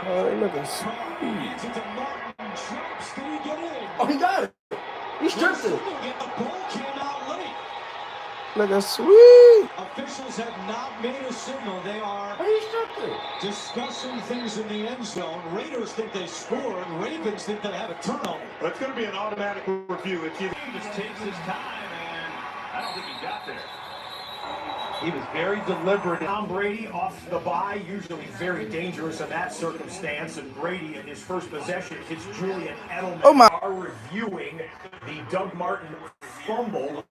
Oh, they looking sweet. Oh, he got it. He stripped it. Looking sweet. Officials have not made a signal. They are discussing things in the end zone. Raiders think they scored. Ravens think they have a turnover. But it's going to be an automatic review. If he just takes his time, and I don't think he got there. He was very deliberate. Tom Brady off the bye, usually very dangerous in that circumstance. And Brady, in his first possession, hits Julian Edelman. Oh my! Are reviewing the Doug Martin fumble.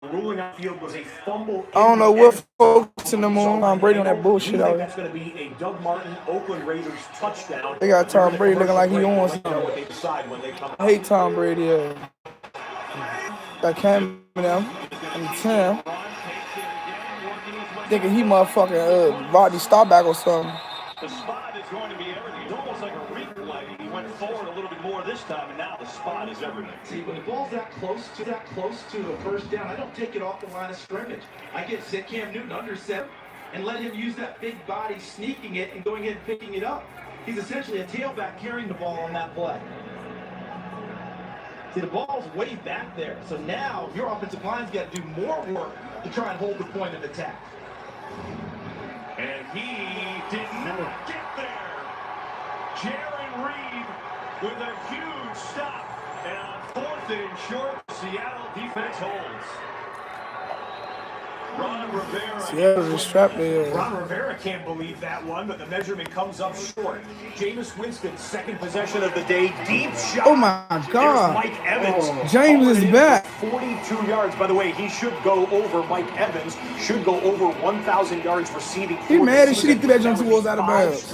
Ruling out field was a fumble. I don't know what focusing them on. Tom Brady on that bullshit out That's going to be a Doug Martin Oakland Raiders touchdown. They got Tom Brady looking like he on something. I hate Tom Brady. Got Cam now and Tim. Thinking he motherfucking Rodney Staubach or something. The spot is going to be everything. It's almost like a replay. He went forward a little bit more this time, and now the spot is everything. See, when the ball's that close to the first down, I don't take it off the line of scrimmage. I get Cam Newton under 7 and let him use that big body, sneaking it and going in and picking it up. He's essentially a tailback carrying the ball on that play. See, the ball's way back there. So now your offensive line's got to do more work to try and hold the point of attack. And he did not get there. Jaron Reed with a huge stop. And on 4th and short, Seattle defense holds. Ron Rivera. Seattle just trapped there. Ron Rivera can't believe that one, but the measurement comes up short. Jameis Winston's second possession of the day. Deep shot. Oh my God. Mike Evans. James is back. 42 yards. By the way, he should go over. Mike Evans should go over 1,000 yards receiving. He mad as shit. He threw that jump towards out of bounds.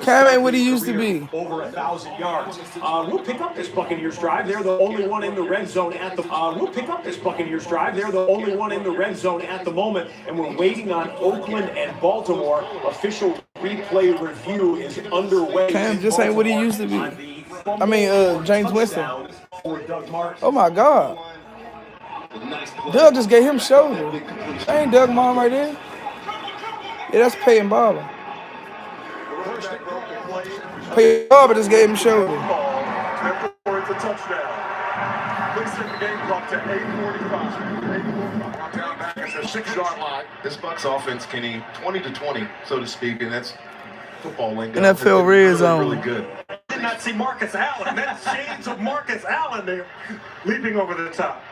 Cam ain't what he used to be. Over 1,000 yards. We'll pick up this Buccaneers drive. They're the only one in the red zone at the. We'll pick up this Buccaneers drive. They're the only one in the red zone at the moment, and we're waiting on Oakland and Baltimore. Official replay review is underway. Cam just ain't what he used to be. I mean, James Winston. Oh my God. Doug just gave him shoulder. That ain't Doug Mom right there. Yeah, that's Peyton Barber. Peyton Barber just gave him shoulder. It's a touchdown. Please take the game clock to 8:45. Down back at the 6-yard line. This Bucs offense, Kenny, 20-20, so to speak, and that's football lingo. NFL red zone. Really good. Did not see Marcus Allen. That's shades of Marcus Allen there, leaping over the top.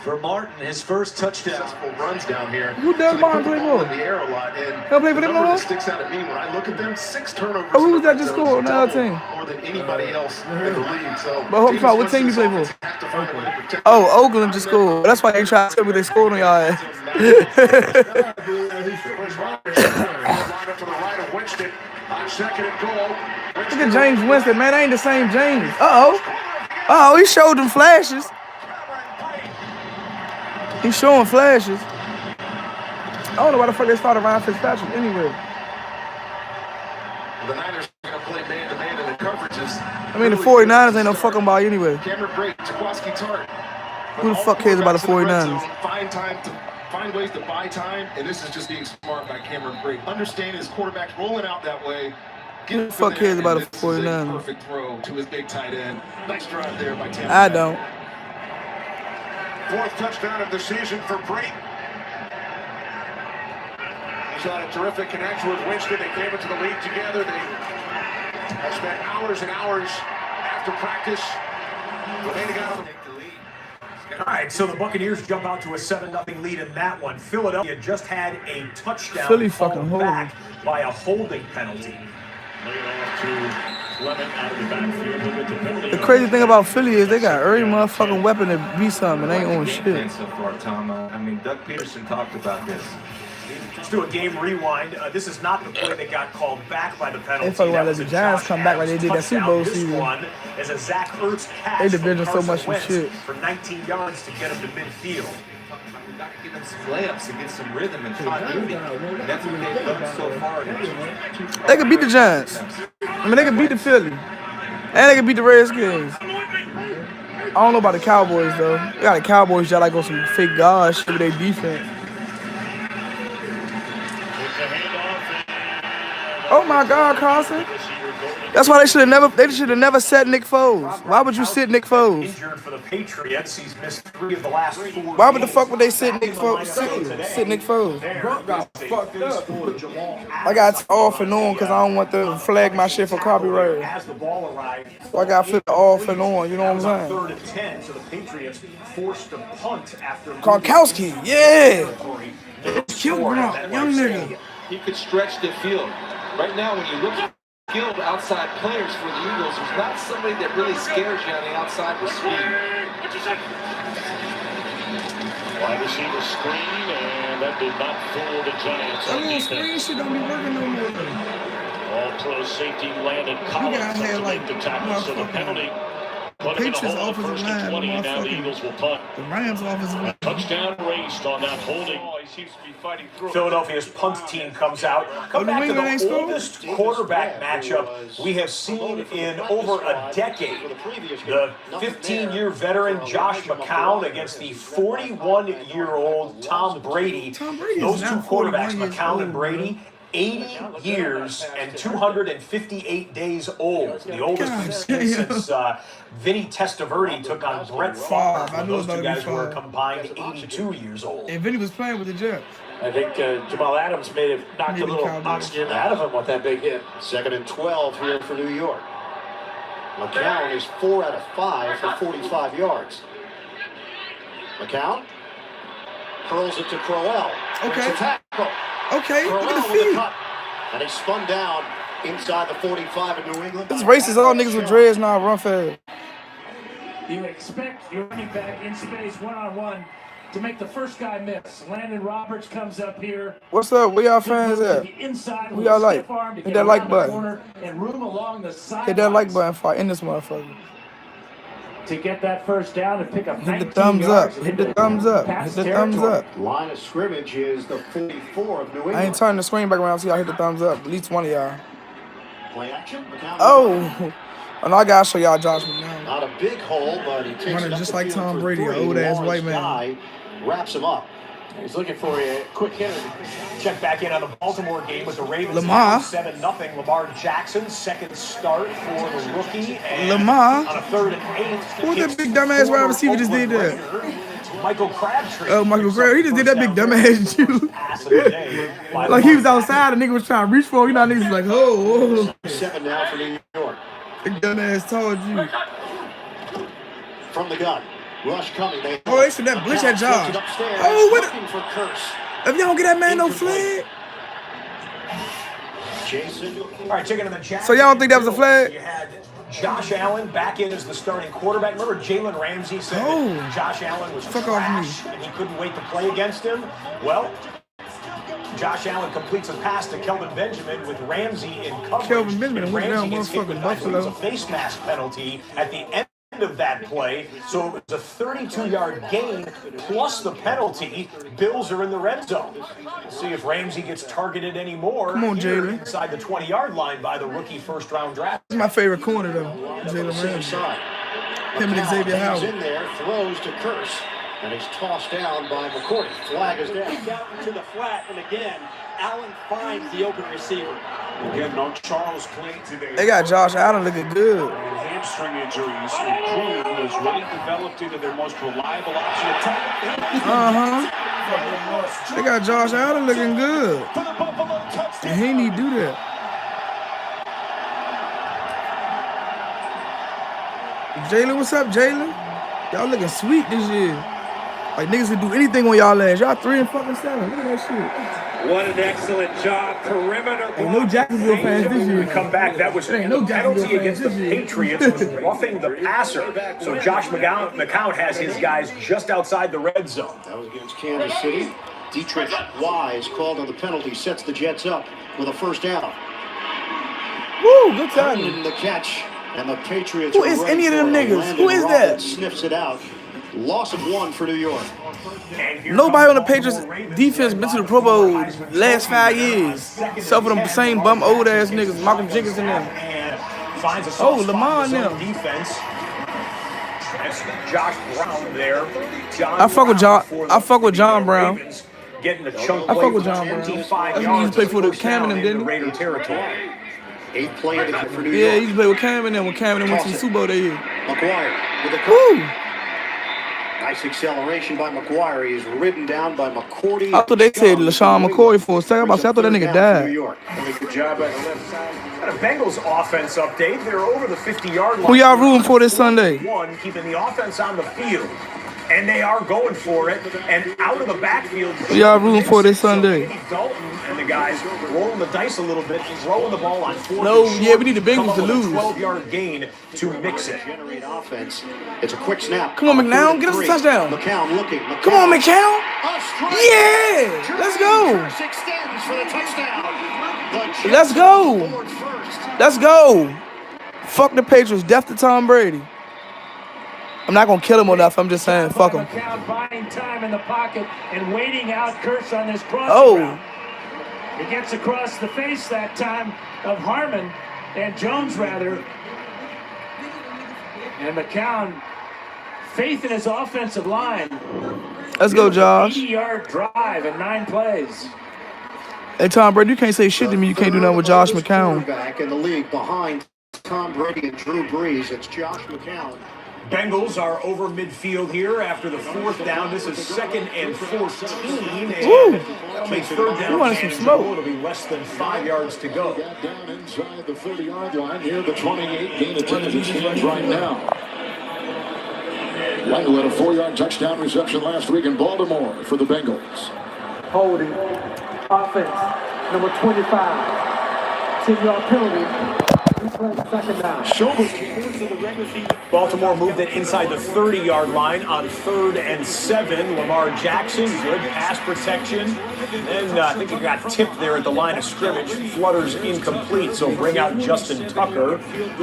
For Martin, his first touchdown. Successful runs down here. Who does Martin play for? In the air a lot, and he'll play for the them number no that sticks out at me when I look at them, 6 turnovers. Oh, who was that just scored on the other team? More than anybody else in the league. So, but hold on, what team you play for? Oh, Oakland just scored. That's why they tried to tell me they scored on y'all ass. Look at James Winston, man. That ain't the same James. Uh-oh, he showed them flashes. He's showing flashes. I don't know why the fuck they started Ryan Fitzpatrick anyway. The Niners are going to play man-to-man in the coverages. I mean, the 49ers ain't no fucking ball anyway. Cameron Brate, Jaquaski Tart. Who the fuck cares about the 49ers? Find ways to buy time, and this is just being smart by Cameron Brate. Understand his quarterback's rolling out that way. Who the fuck cares about the 49ers? Perfect throw to his big tight end. Nice drive there by Tampa. I don't. 4th touchdown of the season for Brate. He's had a terrific connection with Winston. They came into the league together. They have spent hours and hours after practice. They got on the lead. All right, so the Buccaneers jump out to a 7-0 lead in that one. Philadelphia just had a touchdown Philly fucking called back by a holding penalty. The crazy thing about Philly is they got every motherfucking weapon to beat something and they ain't on shit. So far, Tom. I mean, Doug Peterson talked about this. Let's do a game rewind. This is not the play that got called back by the penalty. They talk about the Giants come back like they did that Super Bowl season. This one is a Zach Ertz catch. They division so much from shit. For 19 yards to get him to midfield. We've got to give them some layups to get some rhythm and continuity. That's what they've done so far. They can beat the Giants. I mean, they can beat the Philly. And they can beat the Redskins. I don't know about the Cowboys, though. They got the Cowboys that like on some fake god shit with their defense. Oh my God, Carson. That's why they should have never set Nick Foles. Why would you sit Nick Foles? Injured for the Patriots. He's missed 3 of the last 4 Why would the fuck would they sit Nick Foles? Sit Nick Foles. I got off and on because I don't want to flag my shit for copyright. So I got flipped off and on, you know what I'm saying? 3rd and 10, so the Patriots forced to punt after Gronkowski, yeah. Cute Gronk, young nigga. He could stretch the field. Right now, when you look at skilled outside players for the Eagles, there's not somebody that really scares you on the outside with speed. Wide receiver screen, and that did not fool the Giants. That little screen shit don't be working no more. All-pro safety Landon Collins to make the tackle, so the penalty. Patriots offensive line, now the Eagles will punt. The Rams offensive line. Touchdown raced on that holding. He seems to be fighting through. Philadelphia's punt team comes out. Come back to the oldest quarterback matchup we have seen in over a decade. The 15-year veteran Josh McCown against the 41-year-old Tom Brady. Those two quarterbacks, McCown and Brady, 80 years and 258 days old. The oldest we've seen since Vinny Testaverde took on Brett Favre. Those two guys were combined 82 years old. And Vinny was playing with the Jets. I think Jamal Adams may have knocked a little oxygen out of him with that big hit. 2nd and 12 here for New York. McCown is 4 out of 5 for 45 yards. McCown curls it to Crowell. Okay. Tackle. Okay, Crowell look at the with feet. cut. And he spun down inside the 45 of New England. This racist. All niggas with dreads now run fast. You expect your running back in space one-on-one to make the first guy miss. Landon Roberts comes up here. What's up? Where y'all fans at? Who y'all like? Hit that like button. And room along the Hit that like button for in this motherfucker. To get that first down and pick up. Hit the thumbs up. Hit the thumbs up. Hit the thumbs up. Line of scrimmage is the 44 of New England. I ain't turning the screen back around so y'all hit the thumbs up. At least one of y'all. Play action. Oh. Oh, no, I gotta show y'all Josh McCown. Not a big hole, but he takes running it up just the like field Tom for Brady, 3. old ass white Lawrence man. Wraps him up. He's looking for a quick hitter. Check back in on the Baltimore game with the Ravens. Lamar. 7-0. Lamar Jackson, second start for the rookie. And Lamar. on a 3rd and 8. Who that big dumbass wide receiver just did that? Michael Crabtree. Oh, Michael Crabtree. He just did that big dumbass shoot. Like he was outside, the nigga was trying to reach for him. You know, niggas was like, oh. 7 now for New York. Big dumbass told you. From the gun. Rush coming. Oh, they should have blitz that Josh. Oh, what? If y'all don't get that man no flag. Jason. All right, checking on the chat. So y'all don't think that was a flag? You had Josh Allen back in as the starting quarterback. Remember Jalen Ramsey said that Josh Allen was trash and he couldn't wait to play against him? Well, Josh Allen completes a pass to Kelvin Benjamin with Ramsey in coverage. Kelvin Benjamin went down Ramsey gets hit with, I believe, Buffalo. a face mask penalty at the end of that play, so it was a 32-yard gain plus the penalty. Bills are in the red zone. See if Ramsey gets targeted anymore. Come on, Jalen. Inside the 20-yard line by the rookie first-round draft. That's my favorite corner though, Jalen Ramsey. Him and Xavier Howard. He's in there, throws to Curse, and he's tossed down by McCourty. Flag is down. Out to the flat, and again, Allen finds the open receiver. Again, no Charles Clay today. They got Josh Allen looking good. Hamstring injuries. Crew was really developed into their most reliable option. They got Josh Allen looking good. And he need to do that. Jalen, what's up, Jalen? Y'all looking sweet this year. Like niggas can do anything on y'all ass. Y'all 3 and fucking 7. Look at that shit. What an excellent job. Perimeter. Ain't no Jacksonville fans this year. Come back. That was Ain't no penalty against the Jacksonville fans Patriots was roughing the passer. So Josh McCown has his guys just outside the red zone. That was against Kansas City. Dietrich Wise called on the penalty, sets the Jets up with a first down. Woo, good time. The catch, and the Patriots. Who is any of them niggas? Who is that? Sniffs it out. Loss of 1 for New York. Nobody on the Patriots defense been to the Pro Bowl last 5 years. Except for them same bum old ass niggas, Malcolm Jenkins and them. Oh, Lamar and them. Defense. That's Josh Brown there. I fuck with John Brown. getting a chunk I play fuck with for John Brown. 25 That's when he yards. used to play for the First Cam and down them, didn't into he? Raider territory. 8th play of the game for New Yeah, he York. used to play with Cam and them when Cam and them went to the Super Bowl that year. McGuire with a Woo! nice acceleration by McGuire. He is ridden down by McCourty. I thought they said LaShawn McCoy for a second. I thought that nigga died. Good job at the left side. And a Bengals offense update. They're over the 50-yard line. Who y'all rooting for this Sunday? One, keeping the offense on the field. And they are going for it. And out of the backfield. Who y'all rooting for this Sunday? Dalton and the guys rolling the dice a little bit, throwing the ball on 4th No, and short, yeah, we need the Bengals to lose. 12-yard gain to mix it. Generate offense. It's a quick snap. Come on, McNown, get us a touchdown. McCown looking. Come on, McCown. Yeah, let's go. Extends for the touchdown. Let's go. Let's go. Fuck the Patriots. Death to Tom Brady. I'm not gonna kill him enough. I'm just saying, fuck him. McCown buying time in the pocket and waiting out Kurtz on this cross. Oh. He gets across the face that time of Harmon and Jones rather. And McCown, faith in his offensive line. Let's go, Josh. 80-yard drive in 9 plays. Hey, Tom Brady, you can't say shit to me. You can't do nothing with Josh McCown. Back in the league behind Tom Brady and Drew Brees. It's Josh McCown. Bengals are over midfield here after the 4th down. This is 2nd and 14. Woo! That'll make 3rd down. You wanted some smoke. It'll be less than 5 yards to go. Down inside the 30-yard line near the 28. Gain of 10 as it stands right now. Langle had a 4-yard touchdown reception last week in Baltimore for the Bengals. Holding. Offense. Number 25. 10-yard penalty. Second down. Baltimore moved it inside the 30-yard line on 3rd and 7. Lamar Jackson, good pass protection. And I think he got tipped there at the line of scrimmage. Flutters incomplete, so bring out Justin Tucker.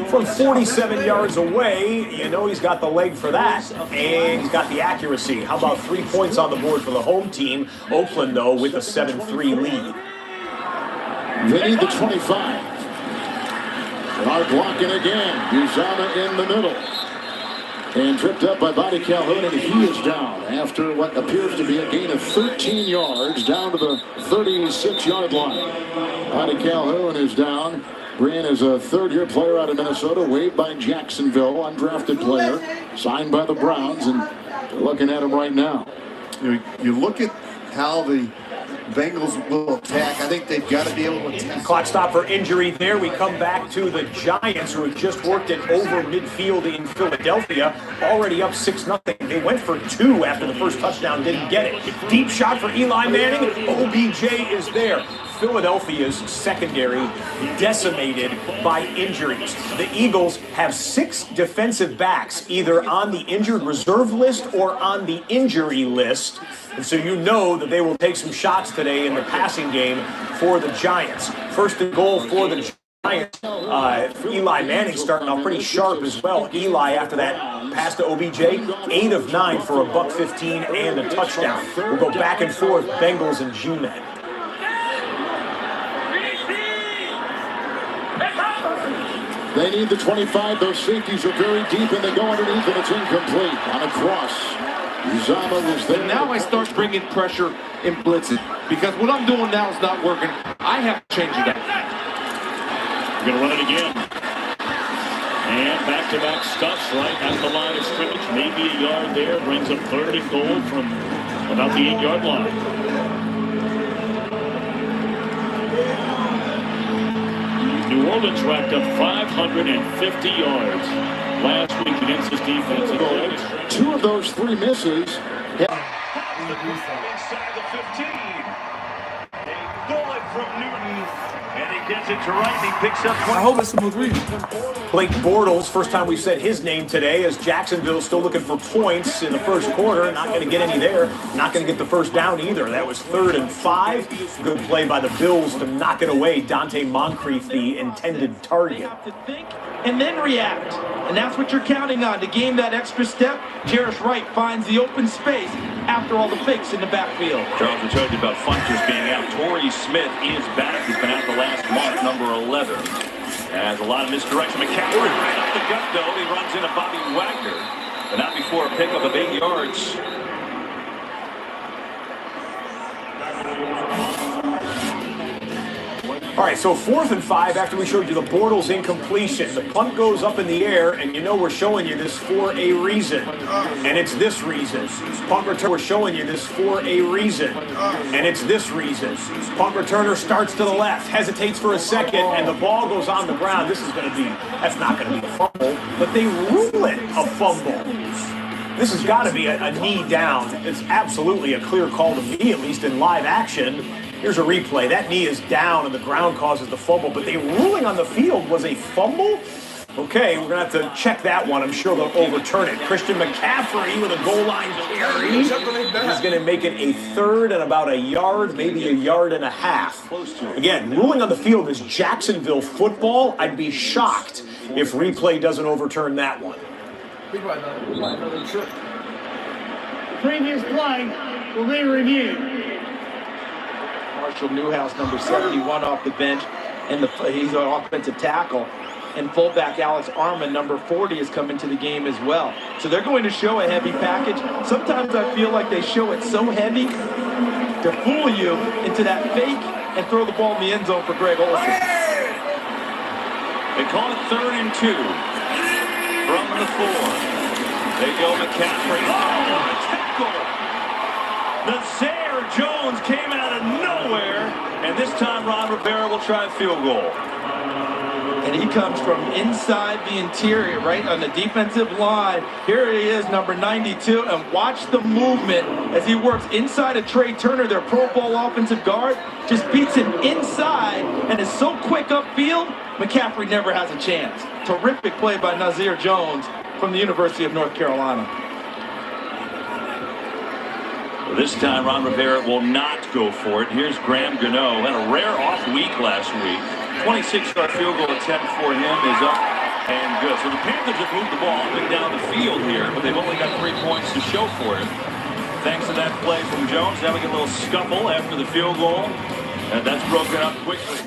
From 47 yards away, you know he's got the leg for that. And he's got the accuracy. How about 3 points on the board for the home team? Oakland, though, with a 7-3 lead. They need the 25. Are blocking again. Uzama in the middle. And tripped up by Bobby Calhoun, and he is down after what appears to be a gain of 13 yards down to the 36-yard line. Bobby Calhoun is down. Green is a third-year player out of Minnesota, waived by Jacksonville, undrafted player, signed by the Browns, and they're looking at him right now. You look at how the Bengals will attack. I think they've got to be able to attack. Clock stop for injury there. We come back to the Giants, who have just worked it over midfield in Philadelphia, already up 6-0. They went for 2 after the first touchdown, didn't get it. Deep shot for Eli Manning. OBJ is there. Philadelphia's secondary decimated by injuries. The Eagles have 6 defensive backs either on the injured reserve list or on the injury list. And so you know that they will take some shots today in the passing game for the Giants. First and goal for the Giants. Eli Manning starting off pretty sharp as well. Eli, after that pass to OBJ, 8 of 9 for a $115 and a touchdown. We'll go back and forth, Bengals and G-Men. They need the 25. Those safeties are very deep, and they go underneath, and it's incomplete on a cross. Uzama was there. And now I start bringing pressure in blitzing, because what I'm doing now is not working. I have to change it up. We're going to run it again. And back-to-back stuffs right at the line of scrimmage. Maybe a yard there. Brings up 3rd and goal from about the 8-yard line. New Orleans racked up 550 yards last week against this defense. 2 of those 3 misses. Inside the 15. A bullet from Newton. And he gets it to right, and he picks up 20. I hope it's smooth read. Blake Bortles, first time we've said his name today, as Jacksonville still looking for points in the first quarter. Not going to get any there. Not going to get the first down either. That was 3rd and 5. Good play by the Bills to knock it away. Dante Moncrief, the intended target. And then react. And that's what you're counting on, to gain that extra step. Jarius Wright finds the open space after all the fakes in the backfield. Charles, we told you about Funchess being out. Torrey Smith is back. He's been out the last month, number 11. Has a lot of misdirection. McCaffrey right up the gut, though. He runs into Bobby Wagner, but not before a pickup of 8 yards. All right, so 4th and 5 after we showed you the Bortles incompletion. The punt goes up in the air, and you know we're showing you this for a reason. And it's this reason. Punt return, we're showing you this for a reason. And it's this reason. Punt returner starts to the left, hesitates for a second, and the ball goes on the ground. This is going to be, that's not going to be a fumble, but they rule it a fumble. This has got to be a knee down. It's absolutely a clear call to me, at least in live action. Here's a replay. That knee is down and the ground causes the fumble, but the ruling on the field was a fumble? Okay, we're going to have to check that one. I'm sure they'll overturn it. Christian McCaffrey with a goal line carry is going to make it a 3rd and about a yard, maybe a yard and a half. Again, ruling on the field is Jacksonville football. I'd be shocked if replay doesn't overturn that one. Previous play will be reviewed. Marshall Newhouse, number 71, off the bench, and he's an offensive tackle. And fullback Alex Armand, number 40, has come into the game as well. So they're going to show a heavy package. Sometimes I feel like they show it so heavy to fool you into that fake and throw the ball in the end zone for Greg Olsen. They call it 3rd and 2 from the 4. They go McCaffrey. Oh, a tackle! Nazir Jones came out of nowhere, and this time Ron Rivera will try a field goal. And he comes from inside the interior, right on the defensive line. Here he is, number 92, and watch the movement as he works inside of Trey Turner, their Pro Bowl offensive guard. Just beats him inside and is so quick upfield, McCaffrey never has a chance. Terrific play by Nazir Jones from the University of North Carolina. This time, Ron Rivera will not go for it. Here's Graham Gano. Had a rare off week last week. 26-yard field goal attempt for him is up and good. So the Panthers have moved the ball up and down the field here, but they've only got 3 points to show for it. Thanks to that play from Jones. Now we get a little scuffle after the field goal, and that's broken up quickly.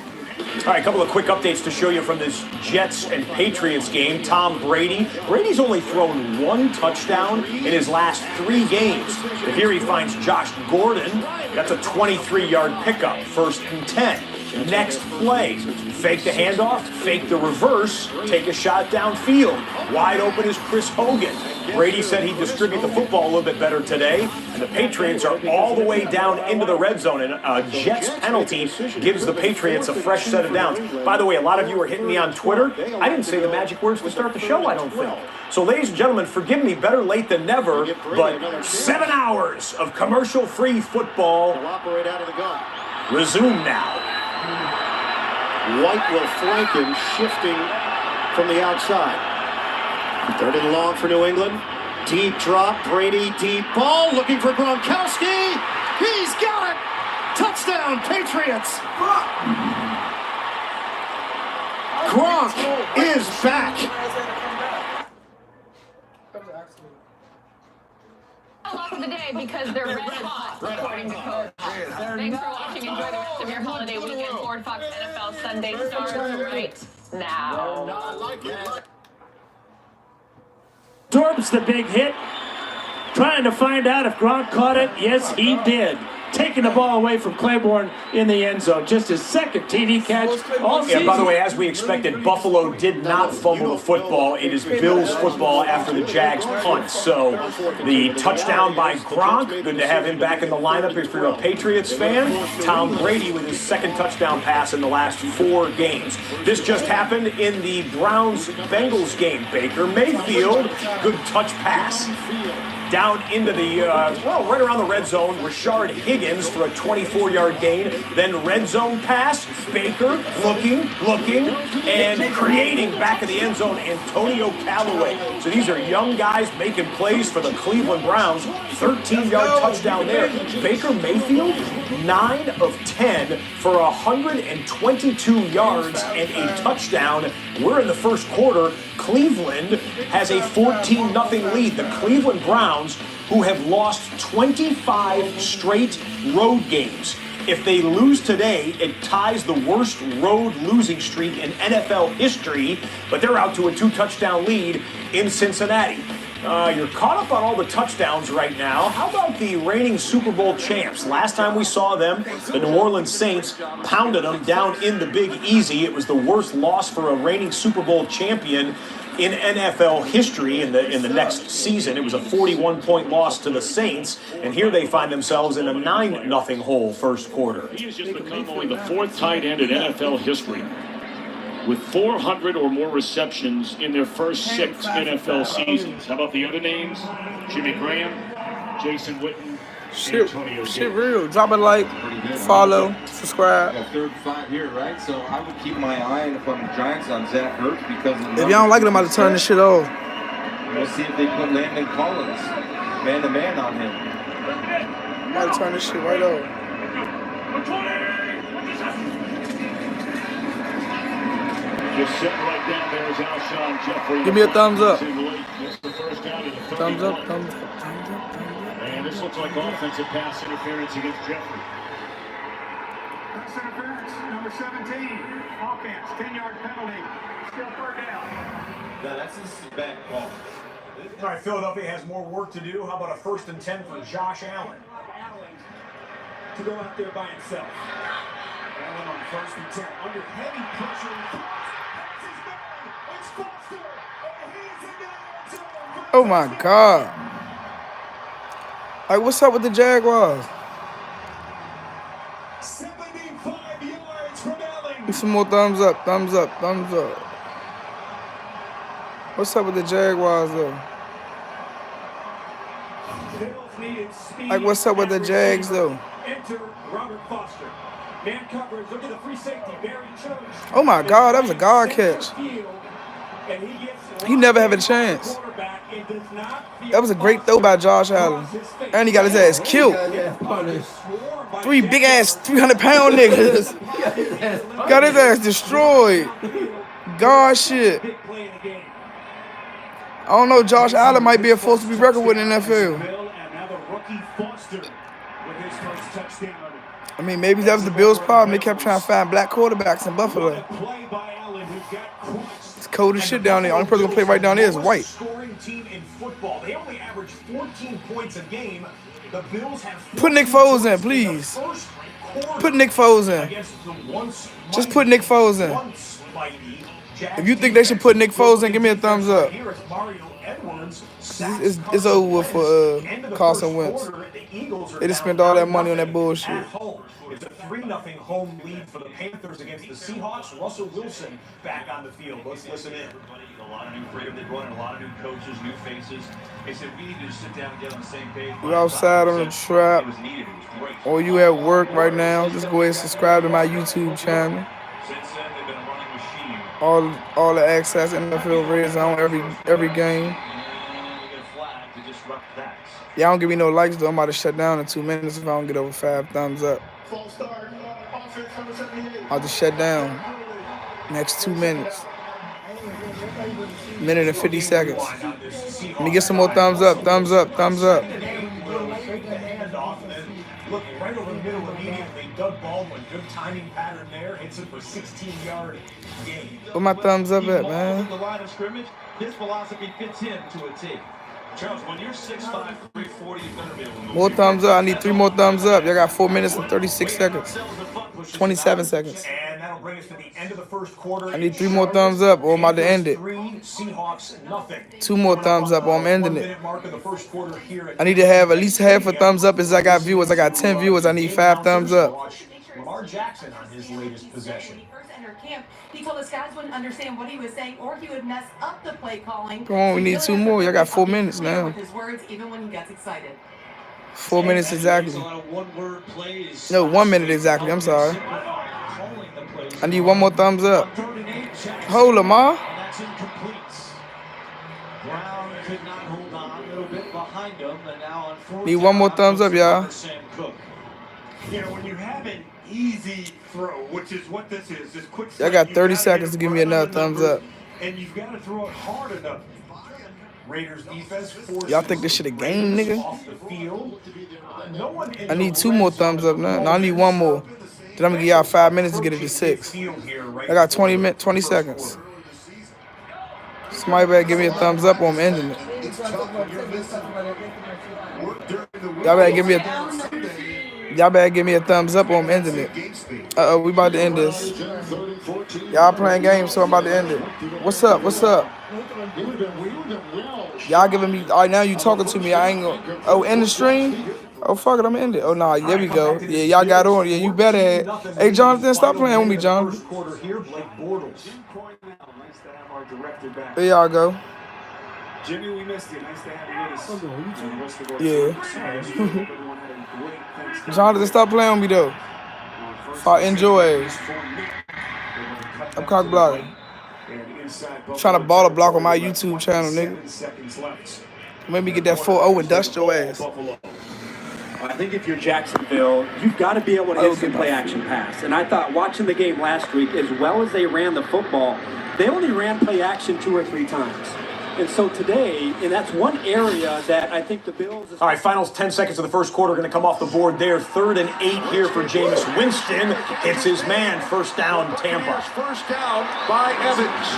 All right, a couple of quick updates to show you from this Jets and Patriots game. Tom Brady. Brady's only thrown 1 touchdown in his last 3 games. But here he finds Josh Gordon. That's a 23-yard pickup, 1st and 10. Next play, fake the handoff, fake the reverse, take a shot downfield. Wide open is Chris Hogan. Brady said he'd distribute the football a little bit better today, and the Patriots are all the way down into the red zone, and a Jets penalty gives the Patriots a fresh set of downs. By the way, a lot of you are hitting me on Twitter. I didn't say the magic words to start the show, I don't think. So, ladies and gentlemen, forgive me, better late than never, but 7 hours of commercial-free football resume now. White will flank him, shifting from the outside. 3rd and long for New England. Deep drop, Brady, deep ball, looking for Gronkowski. He's got it! Touchdown, Patriots! Gronk is back. Lock of the day because they're red hot, according to Coach. Thanks for watching. Enjoy the rest of your holiday weekend. Ford Fox NFL Sunday starts right now. Absorbs the big hit. Trying to find out if Gronk caught it. Yes, he did. Taking the ball away from Claiborne in the end zone. Just his 2nd TD catch all season. Yeah, by the way, as we expected, Buffalo did not fumble the football. It is Bills football after the Jags punt. So the touchdown by Gronk, good to have him back in the lineup if you're a Patriots fan. Tom Brady with his 2nd touchdown pass in the last 4 games. This just happened in the Browns-Bengals game. Baker Mayfield, good touch pass. Down into the, right around the red zone, Rashard Higgins for a 24-yard gain. Then red zone pass, Baker looking, and creating back in the end zone, Antonio Callaway. So these are young guys making plays for the Cleveland Browns. 13-yard touchdown there. Baker Mayfield, 9 of 10 for 122 yards and a touchdown. We're in the 1st quarter. Cleveland has a 14-0 lead. The Cleveland Browns, who have lost 25 straight road games. If they lose today, it ties the worst road losing streak in NFL history, but they're out to a 2-touchdown lead in Cincinnati. You're caught up on all the touchdowns right now. How about the reigning Super Bowl champs? Last time we saw them, the New Orleans Saints pounded them down in the Big Easy. It was the worst loss for a reigning Super Bowl champion in NFL history in the next season. It was a 41-point loss to the Saints, and here they find themselves in a 9-0 hole first quarter. He has just become only the 4th tight end in NFL history with 400 or more receptions in their first 6 NFL seasons. How about the other names? Jimmy Graham, Jason Witten, shit real. Drop a like, follow, subscribe. Got 35 here, right? So I would keep my eye, if I'm the Giants, on Zach Ertz because if y'all don't like it, I'm about to turn this shit off. We'll see if they put Landon Collins man-to-man on him. I'm about to turn this shit right off. Just sitting right down there is Alshon Jeffrey. Give me a thumbs up. Thumbs up. And this looks like offensive pass interference against Jeffrey. Pass interference, number 17. Offense, 10-yard penalty. Still 3rd down. No, this is bad call. All right, Philadelphia has more work to do. How about a 1st and 10 for Josh Allen? To go out there by himself. Allen on 1st and 10. Under heavy pressure. Oh my God. Like, what's up with the Jaguars? 75 yards from Allen. Some more thumbs up, thumbs up, thumbs up. What's up with the Jaguars, though? Like, what's up with the Jags, though? Enter Robert Foster. Man coverage. Look at the free safety. Barry Church. Oh my God, that was a guard catch. He never had a chance. That was a great throw by Josh Allen. And he got his ass killed. 3 big ass 300-pound niggas. Got his ass destroyed. God shit. I don't know, Josh Allen might be a force to be reckoned with in the NFL. I mean, maybe that was the Bills' problem. They kept trying to find black quarterbacks in Buffalo. It's cold as shit down there. Only person gonna play right down there is white. They only average 14 points a game. The Bills have put Nick Foles in, please. Put Nick Foles in. Just put Nick Foles in. If you think they should put Nick Foles in, give me a thumbs up. It's over for Carson Wentz. They just spent all that money on that bullshit. It's a 3-0 home lead for the Panthers against the Seahawks. Russell Wilson back on the field. Let's listen in. A lot of new freedom. They brought in a lot of new coaches, new faces. They said we need to sit down and get on the same page. You outside on the trap, or you at work right now, just go ahead and subscribe to my YouTube channel. Since then, they've been a running machine. All the access NFL Red Zone every game. Y'all don't give me no likes though. I'm about to shut down in 2 minutes if I don't get over 5 thumbs up. I'll just shut down. Next 2 minutes. Minute and 50 seconds. Let me get some more thumbs up, thumbs up, thumbs up. Look right over the middle immediately. Doug Baldwin, good timing pattern there. Hits it for 16-yard gain. Where my thumbs up at, man? The line of scrimmage, his philosophy fits him to a T. Charles, when you're 6'5", 340, you're going to be able to move. More thumbs up. I need 3 more thumbs up. Y'all got 4 minutes and 36 seconds. 27 seconds. And that'll bring us to the end of the first quarter. I need 3 more thumbs up or I'm about to end it. 2 more thumbs up or I'm ending it. I need to have at least half a thumbs up as I got viewers. I got 10 viewers. I need 5 thumbs up. Lamar Jackson on his latest possession. He told us guys wouldn't understand what he was saying or he would mess up the play calling. Come on, we need 2 more. Y'all got 4 minutes now. His words even when he gets excited. 4 minutes exactly. No, 1 minute exactly. I'm sorry. I need 1 more thumbs up. Hold Lamar. Need 1 more thumbs up, y'all. You know, when you have an easy throw, which is what this is, this quick. Y'all got 30 seconds to give me another thumbs up. And you've got to throw it hard enough. Raiders defense. Y'all think this shit a game, nigga? I need 2 more thumbs up now. No, I need 1 more. Then I'm gonna give y'all 5 minutes to get it to 6. I got 20 seconds. Somebody better give me a thumbs up or I'm ending it. it's tough when you're missing work during the week. Y'all better give me a thumbs up or I'm ending it. Uh-oh, we about to end this. Y'all playing games, so I'm about to end it. What's up? What's up? Y'all giving me, all right, now you talking to me. I ain't gonna, oh, end the stream? Oh, fuck it, I'm gonna end it. Oh, nah, there we go. Yeah, y'all got on. Yeah, you better. Hey, Jonathan, stop playing with me, John. There y'all go. Jimmy, we missed you. Nice to have you with us. Yeah. Jonathan, stop playing with me, though. If I enjoy. I'm cock blocking. Trying to ball a block on my YouTube channel, nigga. Made me get that 4-0 and dust your ass. I think if you're Jacksonville, you've got to be able to hit some play action pass. And I thought watching the game last week, as well as they ran the football, they only ran play action 2 or 3 times. And so today, and that's one area that I think the Bills... All right, final 10 seconds of the first quarter going to come off the board there. 3rd and 8 here for Jameis Winston. It's his man. First down, Tampa. First down by Evans.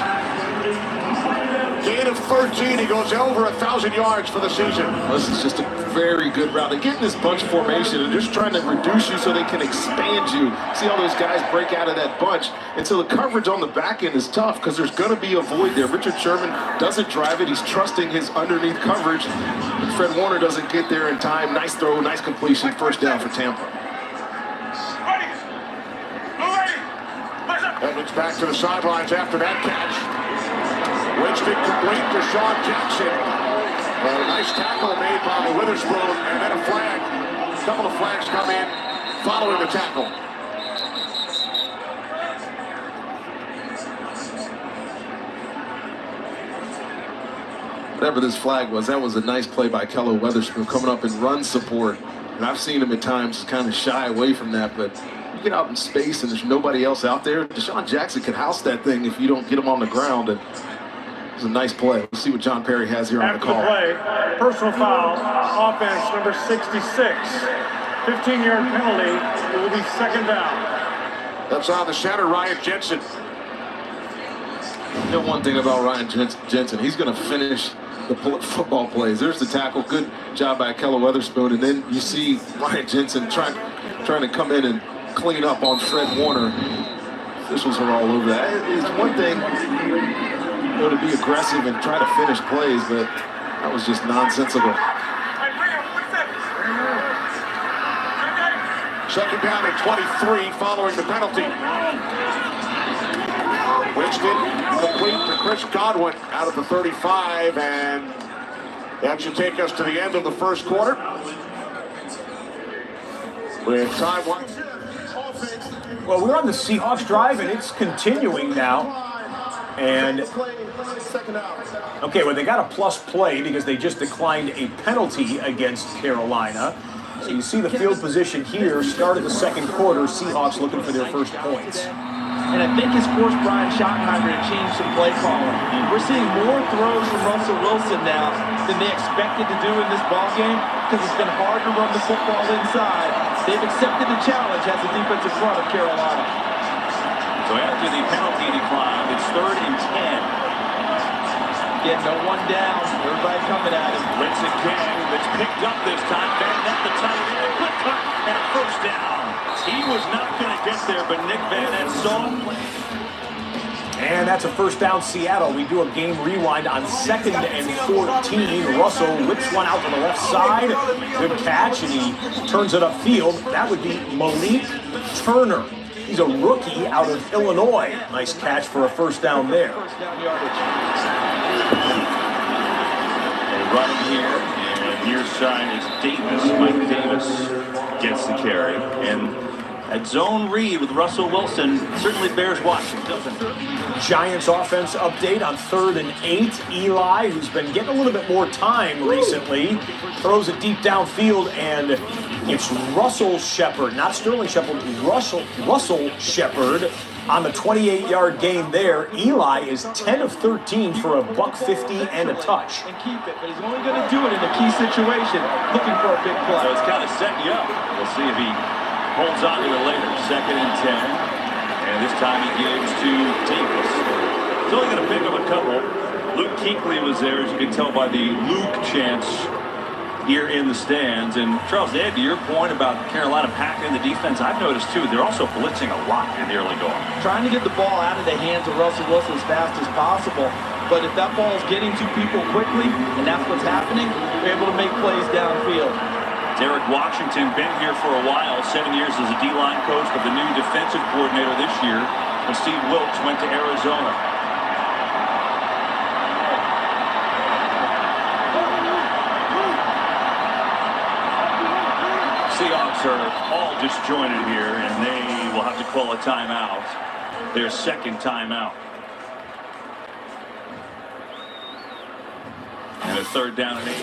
Gain of 13. He goes over 1,000 yards for the season. This is just a very good route. They get in this bunch formation and just trying to reduce you so they can expand you. See how those guys break out of that bunch. And so the coverage on the back end is tough because there's going to be a void there. Richard Sherman doesn't drive it. He's trusting his underneath coverage. And Fred Warner doesn't get there in time. Nice throw, nice completion. First down for Tampa. Evans back to the sidelines after that catch. Winston complete to Sean Jackson. A nice tackle made by Witherspoon, and then a flag. A couple of flags come in following the tackle. Whatever this flag was, that was a nice play by Kello Witherspoon coming up in run support. And I've seen him at times kind of shy away from that, but you get out in space and there's nobody else out there. Deshaun Jackson can house that thing if you don't get him on the ground. And it's a nice play. Let's see what John Perry has here on the call. After the play, personal foul, offense number 66. 15-yard penalty. It will be second down. That's on the center, Ryan Jensen. You know one thing about Ryan Jensen, he's going to finish the football plays. There's the tackle. Good job by Kello Witherspoon. And then you see Ryan Jensen trying to come in and clean up on Fred Warner. Officials are all over that. It's one thing, to be aggressive and try to finish plays, but that was just nonsensical. Second down at 23 following the penalty. Winston complete to Chris Godwin out of the 35, and that should take us to the end of the first quarter. With time one. Well, we're on the Seahawks drive, and it's continuing now. And okay, well, they got a plus play because they just declined a penalty against Carolina. So you see the field position here. Start of the second quarter, Seahawks looking for their first points. And I think it's forced Brian Schottenheimer to change some play calling. We're seeing more throws from Russell Wilson now than they expected to do in this ballgame because it's been hard to run the football inside. They've accepted the challenge as a defensive front of Carolina. So after the penalty decline, it's 3rd and 10. Again, no one down. Everybody coming at him. Winston King, that's picked up this time. Van Ness, the tight end, quick cut, and a first down. He was not going to get there, but Nick Van Ness saw him. And that's a first down, Seattle. We do a game rewind on 2nd and 14. Russell whips one out to the left side. Good catch, and he turns it upfield. That would be Malik Turner. He's a rookie out of Illinois. Nice catch for a first down there. They run him here, and near side is Davis. Mike Davis gets the carry. And that zone read with Russell Wilson certainly bears watching, doesn't it? Giants offense update on 3rd and 8. Eli, who's been getting a little bit more time recently, throws it deep downfield, and it's Russell Shepard, not Sterling Shepard, Russell Shepard on the 28-yard gain there. Eli is 10 of 13 for a $150 and a touch. And keep it, but he's only going to do it in a key situation, looking for a big play. So it's kind of setting you up. We'll see if he holds on to it later. 2nd and 10. And this time he gives to Davis. He's only going to pick up a couple. Luke Kuechly was there, as you can tell by the Luke chants here in the stands. And Charles, Ed, to your point about Carolina packing the defense, I've noticed too, they're also blitzing a lot in the early going. Trying to get the ball out of the hands of Russell Wilson as fast as possible. But if that ball is getting to people quickly, and that's what's happening, they're able to make plays downfield. Derek Washington been here for a while, 7 years as a D-line coach, but the new defensive coordinator this year, and Steve Wilkes went to Arizona. Seahawks are all disjointed here, and they will have to call a timeout. Their second timeout. And a 3rd down and 8.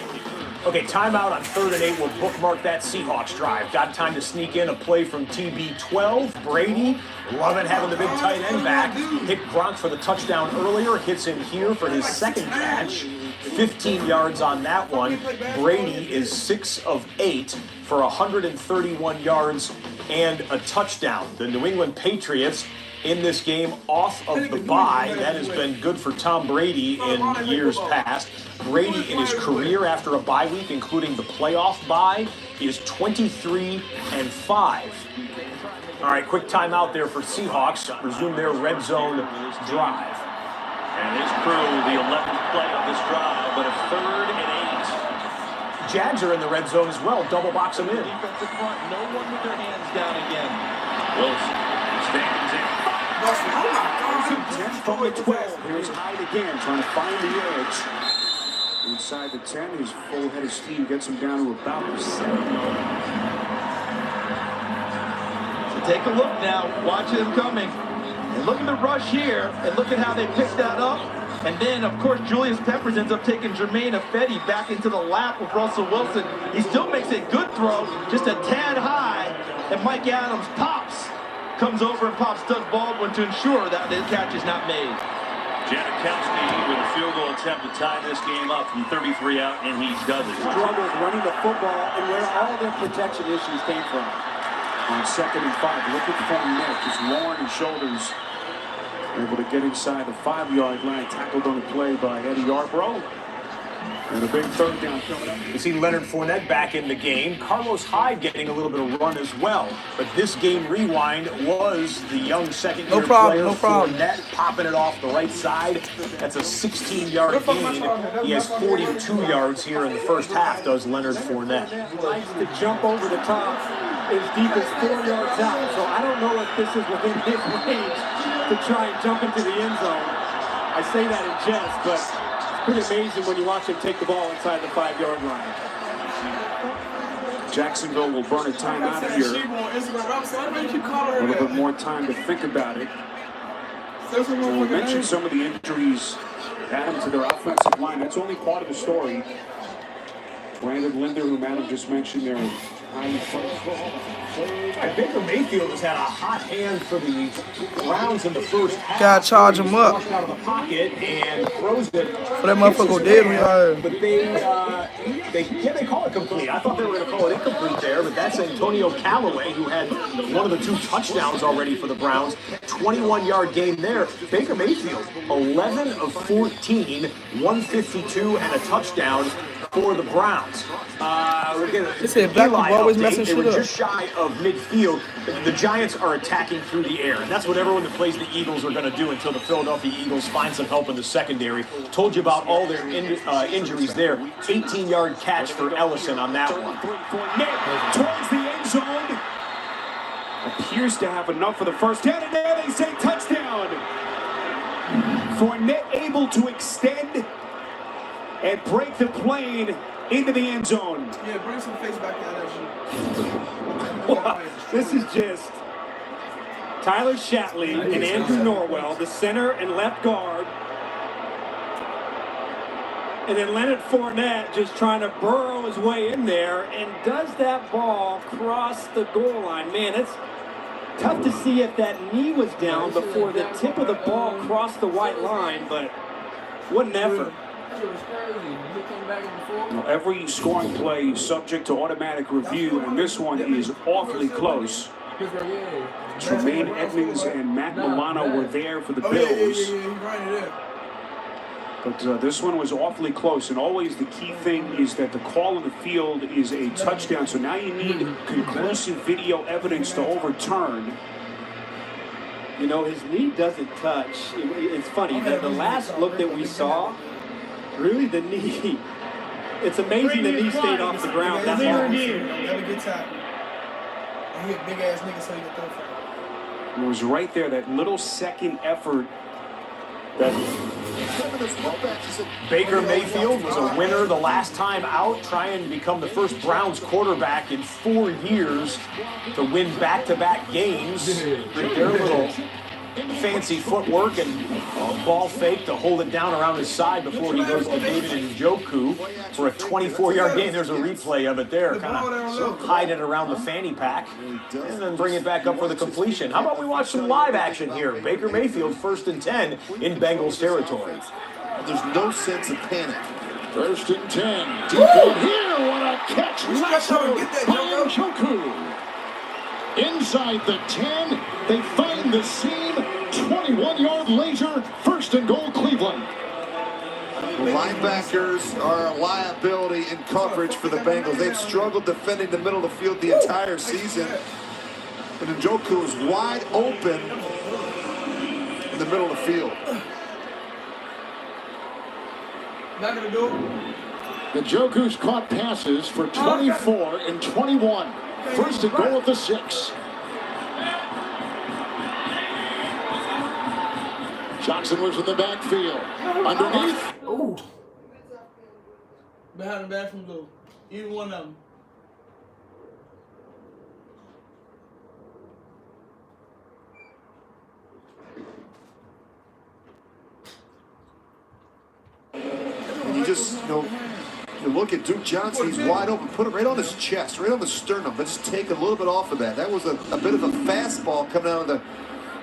Okay, timeout on 3rd and 8. We'll bookmark that Seahawks drive. Got time to sneak in a play from TB12. Brady, loving having the big tight end back. Hit Gronk for the touchdown earlier. Hits him here for his second catch. 15 yards on that one. Brady is 6 of 8 for 131 yards and a touchdown. The New England Patriots in this game off of the bye. That has been good for Tom Brady in years past. Brady in his career after a bye week, including the playoff bye, is 23-5. All right, quick timeout there for Seahawks. Resume their red zone drive. And his crew, the 11th play of this drive, but a 3rd and 8. Jags are in the red zone as well. Double box them in. Defensive front, no one with their hands down again. Wilson stands in. From the 12, here's Hyde again, trying to find the edge. Inside the 10, his full head of steam gets him down to about the 7. So take a look now, watch him coming. And look at the rush here, and look at how they picked that up. And then, of course, Julius Peppers ends up taking Jermaine Ifedi back into the lap of Russell Wilson. He still makes a good throw, just a tad high, and Mike Adams pops. Comes over and pops Doug Baldwin to ensure that the catch is not made. Janikowski with a field goal attempt to tie this game up from 33 out, and he does it. Struggled running the football and where all their protection issues came from. On 2nd and 5, look at Fournette, just lowering his shoulders. Able to get inside the 5-yard line, tackled on the play by Eddie Yarbrough. And a big 3rd down coming up. You see Leonard Fournette back in the game. Carlos Hyde getting a little bit of run as well. But this game rewind was the young second-year player, Fournette, popping it off the right side. That's a 16-yard gain. He has 42 yards here in the first half, does Leonard Fournette. He likes to jump over the top as deep as 4 yards out. So I don't know if this is within his range to try and jump into the end zone. I say that in jest, but pretty amazing when you watch him take the ball inside the 5-yard line. Jacksonville will burn a timeout here. A little bit more time to think about it. We'll mention some of the injuries, Adam, to their offensive line. That's only part of the story. Brandon Linder, whom Adam just mentioned, there. Baker Mayfield has had a hot hand for the Browns in the first half. Gotta charge him up. Out of the pocket and throws it. For that motherfucker dead me. But they call it complete. I thought they were going to call it incomplete there, but that's Antonio Callaway, who had one of the 2 touchdowns already for the Browns. 21-yard gain there. Baker Mayfield, 11 of 14, 152 and a touchdown for the Browns. We're getting Eli update. They were just shy of midfield. The Giants are attacking through the air, and that's what everyone that plays the Eagles are going to do until the Philadelphia Eagles find some help in the secondary. Told you about all their injuries there. 18-yard catch for Ellison on that one. Towards the end zone. Appears to have enough for the first down, and there they say touchdown. Fournette able to extend and break the plane into the end zone. Yeah, bring some face back out of that shit. Wow, this is just Tyler Shatley and Andrew Norwell, the center and left guard. And then Leonard Fournette just trying to burrow his way in there, and does that ball cross the goal line? Man, it's tough to see if that knee was down before the tip of the ball crossed the white line, but what an effort. Well, every scoring play is subject to automatic review, and this one is awfully close. Tremaine Edmonds and Matt Milano were there for the Bills. But this one was awfully close, and always the key thing is that the call on the field is a touchdown. So now you need conclusive video evidence to overturn. You know, his knee doesn't touch. It's funny, the last look that we saw, really the knee, it's amazing the knee stayed off the ground that long. Never get tired. And he a big ass nigga, so he can throw for him. It was right there, that little second effort. That Baker Mayfield was a winner the last time out, trying to become the first Browns quarterback in 4 years to win back-to-back games. Their little fancy footwork and a ball fake to hold it down around his side before he goes to David Njoku for a 24-yard gain. There's a replay of it there, kind of hide it around the fanny pack and then bring it back up for the completion. How about we watch some live action here? Baker Mayfield 1st and 10 in Bengals territory. There's no sense of panic. 1st and 10. Deep in here, what a catch! By Njoku. Inside the 10, they find the seam. 21-yard later, 1st and goal, Cleveland. Linebackers are a liability in coverage for the Bengals. They've struggled defending the middle of the field the entire season. And Njoku is wide open in the middle of the field. Not gonna do it. Njoku's caught passes for 24 and 21. 1st and goal at the 6. Johnson was in the backfield. Underneath. Ooh. Behind the bathroom door. Either one of them. You just, you look at Duke Johnson, he's wide open. Put it right on his chest, right on the sternum. Let's just take a little bit off of that. That was a bit of a fastball coming out of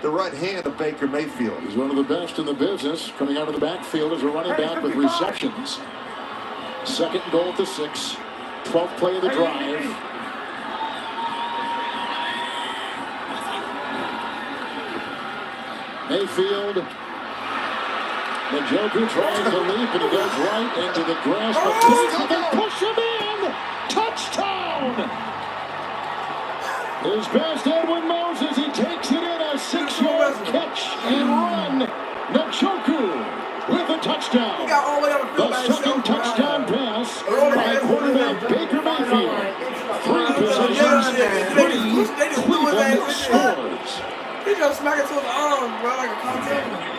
the right hand of Baker Mayfield. He's one of the best in the business, coming out of the backfield as a running back with receptions. 2nd and goal at the 6. 12th play of the drive. Mayfield. Njoku tries to leap, and he goes right into the grasp of Cleveland. They push him in. Touchdown! His best, Edwin Moses. He takes it in, a 6-yard catch and run. Njoku with a touchdown. The second touchdown pass by quarterback Baker Mayfield. 3 possessions, 3 Cleveland scores. He just smack it to his arm, bro, like a contact.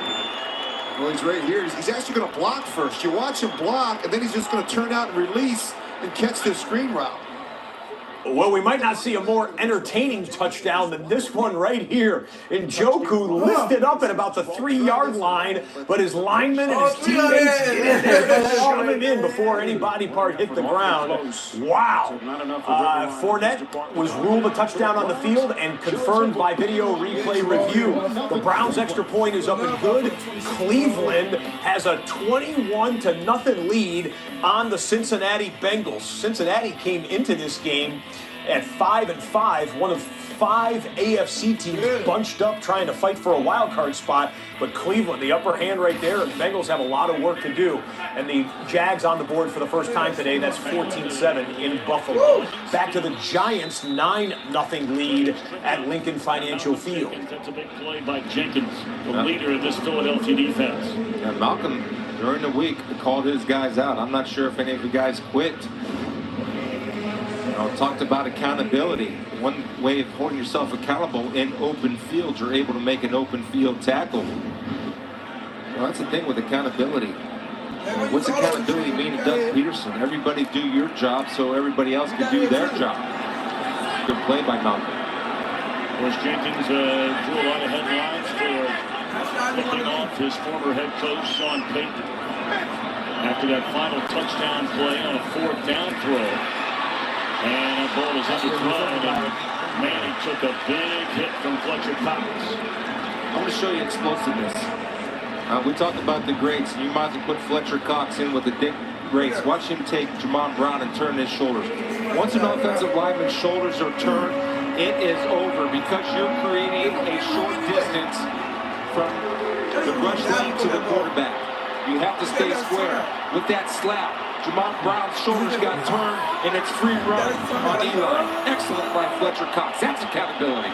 Well, he's right here. He's actually going to block first. You watch him block, and then he's just going to turn out and release and catch this screen route. Well, we might not see a more entertaining touchdown than this one right here. Njoku lifted up at about the 3-yard line, but his linemen and his teammates get in there to shove him in before any body part hit the ground. Wow. Fournette was ruled a touchdown on the field and confirmed by video replay review. The Browns' extra point is up and good. Cleveland has a 21-0 lead on the Cincinnati Bengals. Cincinnati came into this game at 5-5, one of 5 AFC teams bunched up trying to fight for a wild card spot. But Cleveland, the upper hand right there, and the Bengals have a lot of work to do. And the Jags on the board for the first time today. That's 14-7 in Buffalo. Back to the Giants, 9-0 lead at Lincoln Financial Field. That's a big play by Jenkins, the leader of this Philadelphia defense. Yeah, Malcolm, during the week, called his guys out. I'm not sure if any of the guys quit. Talked about accountability. One way of holding yourself accountable in open field, you're able to make an open field tackle. Well, that's the thing with accountability. What's accountability mean to Doug Peterson? Everybody do your job so everybody else can do their job. Good play by Malcolm. Of course, Jenkins drew a lot of headlines for looking off his former head coach, Sean Payton, after that final touchdown play on a 4th down throw. And that ball is underthrown, and Manny took a big hit from Fletcher Cox. I want to show you explosiveness. We talked about the greats, and you might as well put Fletcher Cox in with the greats. Watch him take Jamon Brown and turn his shoulders. Once an offensive lineman's shoulders are turned, it is over because you're creating a short distance from the rush lane to the quarterback. You have to stay square with that slap. Jamont Brown's shoulders got turned, and it's free run on Eli. Excellent by Fletcher Cox. That's accountability.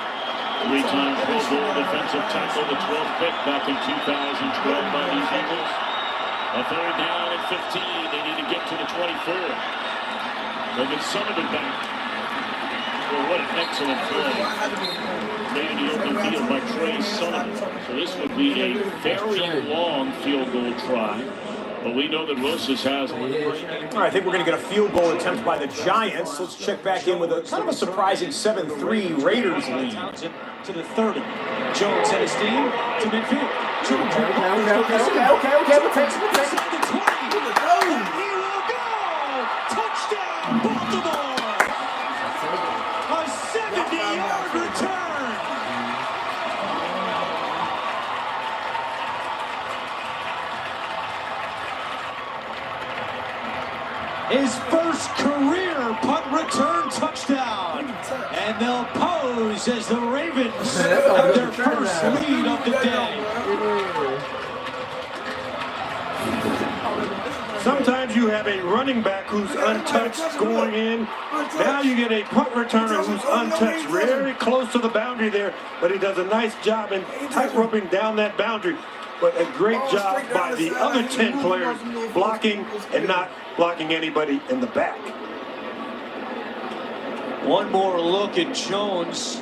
Three-time Pro Bowl defensive tackle, the 12th pick back in 2012 by these Eagles. A third down and 15. They need to get to the 24. They get Sullivan back. Well, what an excellent play. Made in the open field by Trey Sullivan. So this would be a very long field goal try. But we know that Rosas has one. All right, I think we're going to get a field goal attempt by the Giants. Let's check back in with a kind of a surprising 7-3 Raiders lead. To the 30. Jones had a steam to midfield. Touchdown, Baltimore! A 70-yard return! His first career punt return touchdown. And they'll pose as the Ravens have their first lead of the day. Sometimes you have a running back who's untouched going in. Now you get a punt returner who's untouched, very close to the boundary there, but he does a nice job in tight-roping down that boundary. But a great job by the other 10 players blocking and not blocking anybody in the back. One more look at Jones.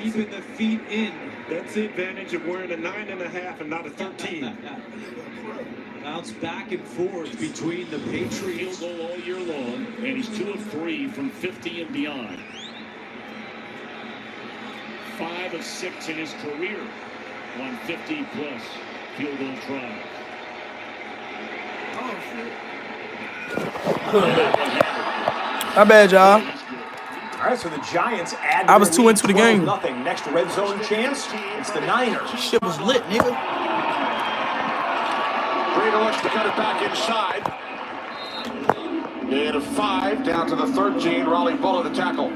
Keeping the feet in. That's the advantage of wearing a 9.5 and not a 13. Bounce back and forth between the Patriots. Field goal all year long, and he's 2 of 3 from 50 and beyond. 5 of 6 in his career on 50-plus field goal tries. My bad, y'all. All right, so the Giants add. I was too into the game. Nothing. Next red zone chance. It's the Niners. Shit was lit, nigga. Breida looks to cut it back inside. Gain of 5 down to the 13. Raleigh Bullough the tackle.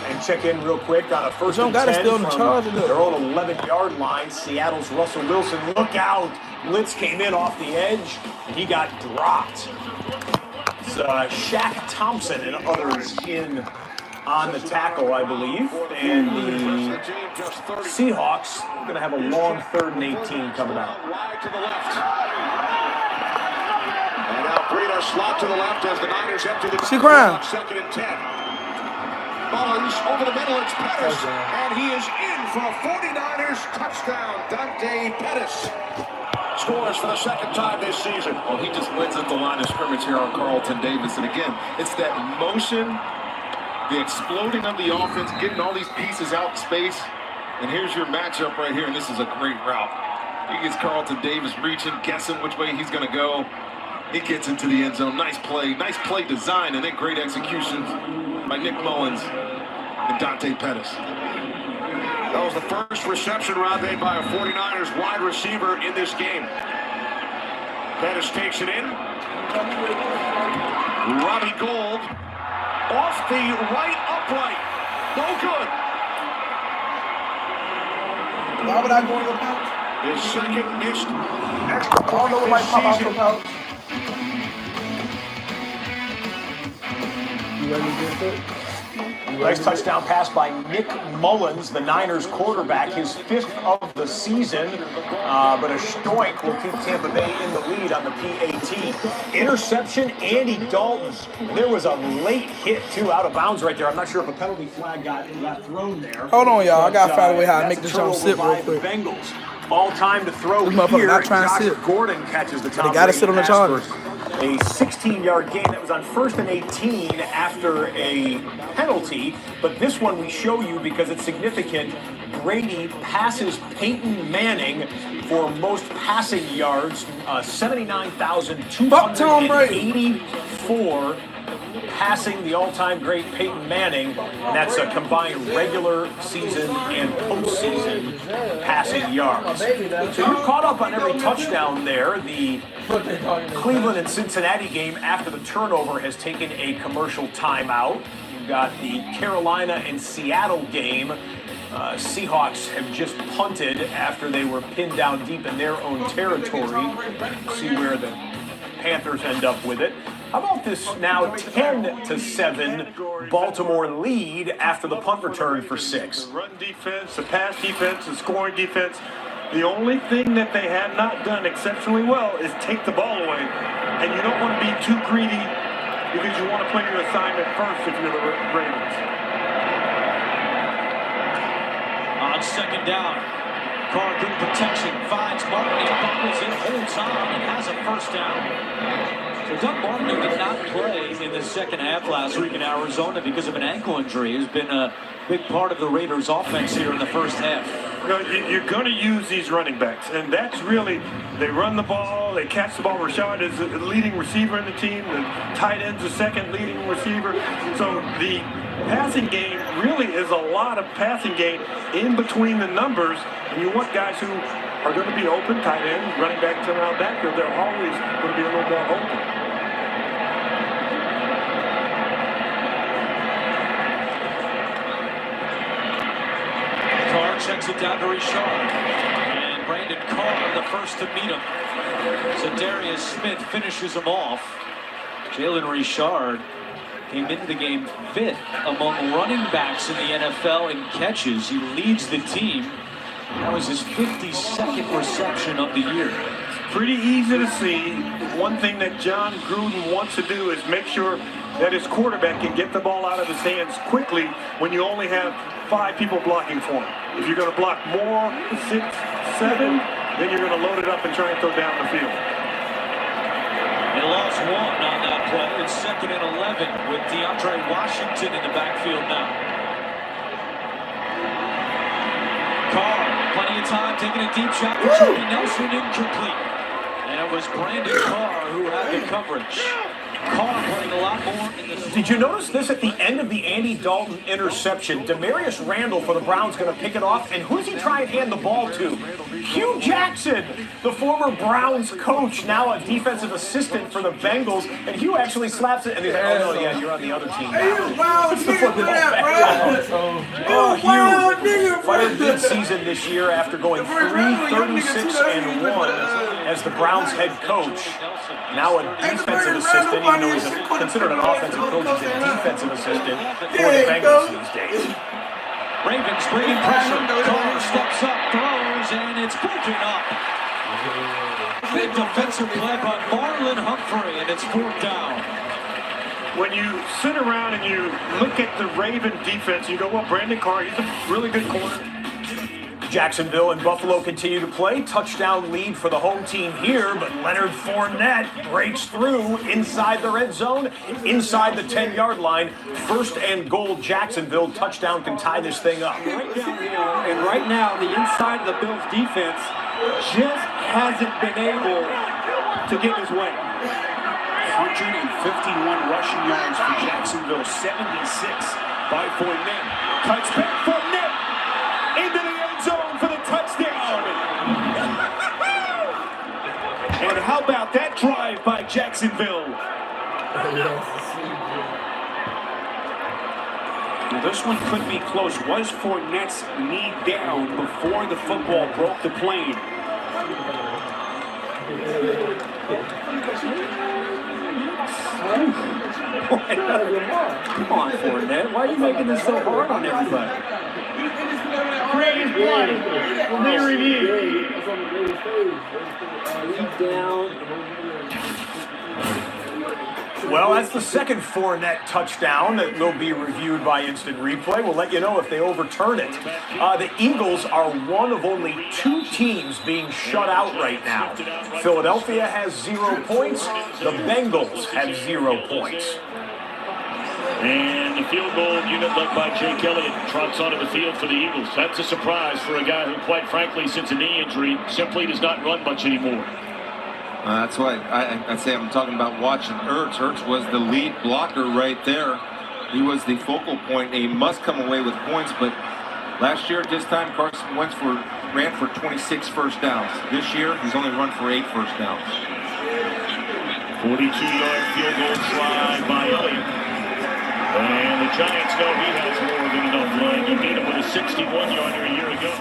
And check in real quick on a first and 10 still in the charge from their own 11-yard line. Seattle's Russell Wilson. Look out. Blitz came in off the edge, and he got dropped. It's Shaq Thompson and others in on the tackle, I believe. And the Seahawks are going to have a long 3rd and 18 coming out. Wide to the left. And now Breida slot to the left as the Niners empty the 2nd and 10. Mullins over the middle, it's Pettis, and he is in for a 49ers touchdown. Dante Pettis scores for the 2nd time this season. Well, he just wins at the line of scrimmage here on Carlton Davis. And again, it's that motion, the exploding of the offense, getting all these pieces out in space. And here's your matchup right here, and this is a great route. He gets Carlton Davis reaching, guessing which way he's going to go. He gets into the end zone. Nice play design, and then great execution by Nick Mullins and Dante Pettis. That was the first reception route made by a 49ers wide receiver in this game. Pettis takes it in. Robbie Gould off the right upright. No good. Why would I go in the pouch? His second missed I extra don't know what my pop out the pouch. You ready to get it? Nice touchdown pass by Nick Mullins, the Niners quarterback, his 5th of the season. But a Stoink will keep Tampa Bay in the lead on the PAT. Interception, Andy Dalton. There was a late hit, too, out of bounds right there. I'm not sure if a penalty flag got thrown there. Hold on, y'all. I got to find a way how to make this jump sit real quick. Bengals. Ball time to throw This motherfucker here. not trying to Josh sit. Gordon catches the top. They got to sit on the Chargers. A 16-yard gain that was on 1st and 18 after a penalty, but this one we show you because it's significant. Brady passes Peyton Manning for most passing yards, 79,284 passing the all-time great Peyton Manning, and that's a combined regular season and postseason passing yards. So you're caught up on every touchdown there. The Cleveland and Cincinnati game after the turnover has taken a commercial timeout. You've got the Carolina and Seattle game Seahawks have just punted after they were pinned down deep in their own territory. See where the Panthers end up with it. How about this now 10-7 Baltimore lead after the punt return for 6? The run defense, the pass defense, the scoring defense. The only thing that they have not done exceptionally well is take the ball away. And you don't want to be too greedy because you want to play your assignment first if you're the Ravens. On second down, Carr, good protection, finds Martin, he bobbles it, holds on, and has a first down. So Doug Martin, who did not play in the second half last week in Arizona because of an ankle injury, has been a big part of the Raiders' offense here in the first half. You know, you're going to use these running backs, and that's really, they run the ball, they catch the ball. Rashad is the leading receiver in the team, the tight end's the second leading receiver. So the passing game really is a lot of passing game in between the numbers, and you want guys who are going to be open, tight ends, running backs around backfield. They're always going to be a little more open. Carr checks it down to Richard. And Brandon Carr, the first to meet him. So Darius Smith finishes him off. Jalen Richard came into the game 5th among running backs in the NFL in catches. He leads the team. That was his 52nd reception of the year. Pretty easy to see. One thing that John Gruden wants to do is make sure that his quarterback can get the ball out of his hands quickly when you only have 5 people blocking for him. If you're going to block more, 6, 7, then you're going to load it up and try and throw down the field. They lost 1 on that play. It's 2nd and 11 with DeAndre Washington in the backfield now. Carr, plenty of time, taking a deep shot for Jordy Nelson, incomplete. And it was Brandon Carr who had the coverage. Carr playing a lot more in the... Did you notice this at the end of the Andy Dalton interception? Demarius Randall for the Browns going to pick it off, and who does he try and hand the ball to? Hugh Jackson, the former Browns coach, now a defensive assistant for the Bengals, and Hugh actually slaps it, and he's like, oh no, yeah, you're on the other team. Oh, Hugh fired mid-season this year after going 3-36-1 as the Browns head coach. Now a defensive assistant, even though he's considered an offensive coach, he's a defensive assistant for the Bengals these days. Ravens bringing pressure. Carr steps up, throws, and it's broken up. Big defensive play by Marlon Humphrey, and it's 4th down. When you sit around and you look at the Raven defense, you go, well, Brandon Carr, he's a really good corner. Jacksonville and Buffalo continue to play. Touchdown lead for the home team here, but Leonard Fournette breaks through inside the red zone, inside the 10-yard line. 1st and goal, Jacksonville. Touchdown can tie this thing up. Right downhill, and right now the inside of the Bills defense just hasn't been able to get his way. 151 rushing yards for Jacksonville, 76 by Fournette. Cuts back Fournette into the end zone for the touchdown. And how about that drive by Jacksonville? Now this one could be close. Was Fournette's knee down before the football broke the plane? Come on, Fournette. Why are you making this so hard on everybody? When they review. Well, that's the second Fournette touchdown that will be reviewed by instant replay. We'll let you know if they overturn it. The Eagles are one of only 2 teams being shut out right now. Philadelphia has 0 points. The Bengals have 0 points. And the field goal unit led by Jake Elliott trots onto the field for the Eagles. That's a surprise for a guy who, quite frankly, since a knee injury, simply does not run much anymore. That's why I say I'm talking about watching Ertz. Ertz was the lead blocker right there. He was the focal point. He must come away with points, but last year at this time, Carson Wentz ran for 26 first downs. This year, he's only run for 8 first downs. 42-yard field goal try by Elliott. And the Giants know he has more than enough line to beat him with a 61-yarder a year ago.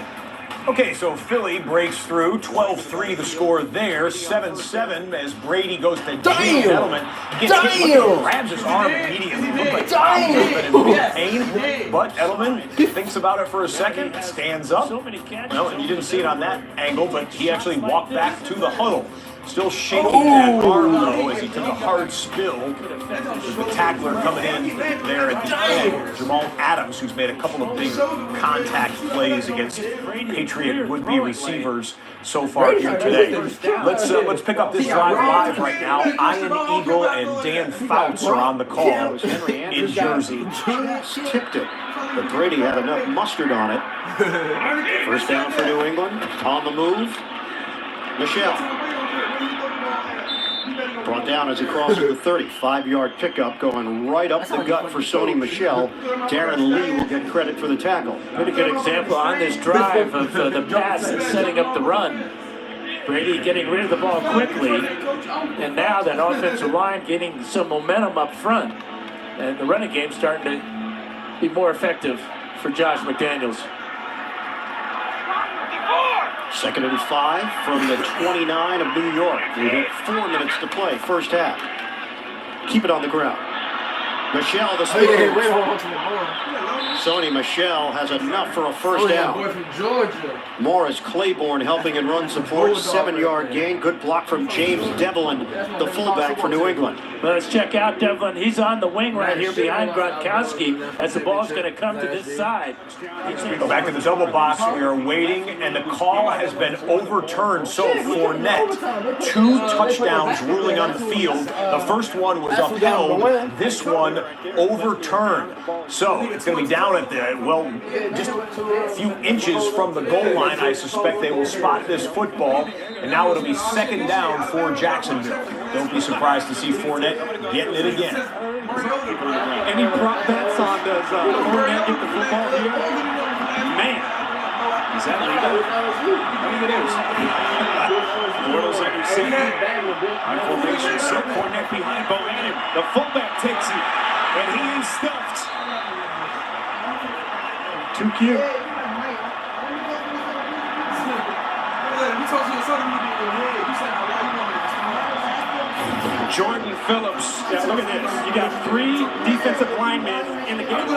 Okay, so Philly breaks through. 12-3 the score there. 7-7 as Brady goes to James Edelman. Gets hit, grabs his arm immediately. Looked like been in big pain. But Edelman thinks about it for a second, stands up. Well, and you didn't see it on that angle, but he actually walked back to the huddle. Still shaking that arm, though, as he took a hard spill. With the tackler coming in there at the end. Jamal Adams, who's made a couple of big contact plays against Patriot would-be receivers so far here today. Let's pick up this drive live right now. Ian Eagle and Dan Fouts are on the call in Jersey. Tipped it, but Brady had enough mustard on it. First down for New England. On the move. Michelle. Brought down as he crosses the 35-yard pickup, going right up the gut for Sony Michel. Darren Lee will get credit for the tackle. Pretty good example on this drive of the pass and setting up the run. Brady getting rid of the ball quickly, and now that offensive line getting some momentum up front, and the running game starting to be more effective for Josh McDaniels. 2nd and 5 from the 29 of New York. We have 4 minutes to play, first half. Keep it on the ground. Michelle, the speed. Sony Michel has enough for a first down. Morris Claiborne helping in run support. 7-yard gain. Good block from James Devlin, the fullback for New England. Let's check out Devlin. He's on the wing right here behind Gronkowski as the ball's going to come to this side. We go back to the double box. We are waiting, and the call has been overturned. So Fournette, 2 touchdowns ruling on the field. The first one was upheld. This one overturned. So it's going to be down at the, well, just a few inches from the goal line. I suspect they will spot this football. And now it'll be 2nd down for Jacksonville. Don't be surprised to see Fournette getting it again. Any prop bets on does Fournette get the football here? Man, is that legal? I think it is. Bortles at receiver. On formation, set Fournette behind Bohannon. The fullback takes it, and he is stuffed. Too cute. Jordan Phillips. Yeah, look at this. You got 3 defensive linemen in the game.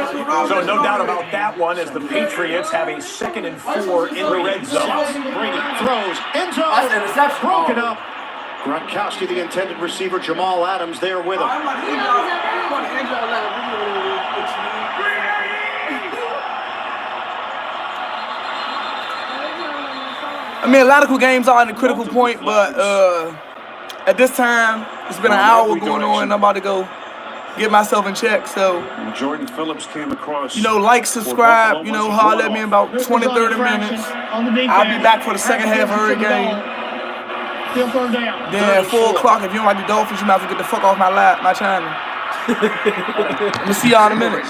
So no doubt about that one, as the Patriots have a 2nd and 4 in the red zone. Brady throws, end zone, broken up. Gronkowski, the intended receiver, Jamal Adams there with him. I mean, a lot of cool games are in the critical point, but at this time, it's been an hour going on, and I'm about to go get myself in check. So, and Jordan Phillips came across. You know, like, subscribe, you know, holler at me in about 20, 30 minutes. I'll be back for the second half of the game. Then at 4 o'clock, if you don't like the Dolphins, you might as well get the fuck off my channel. I'm gonna see y'all in a minute.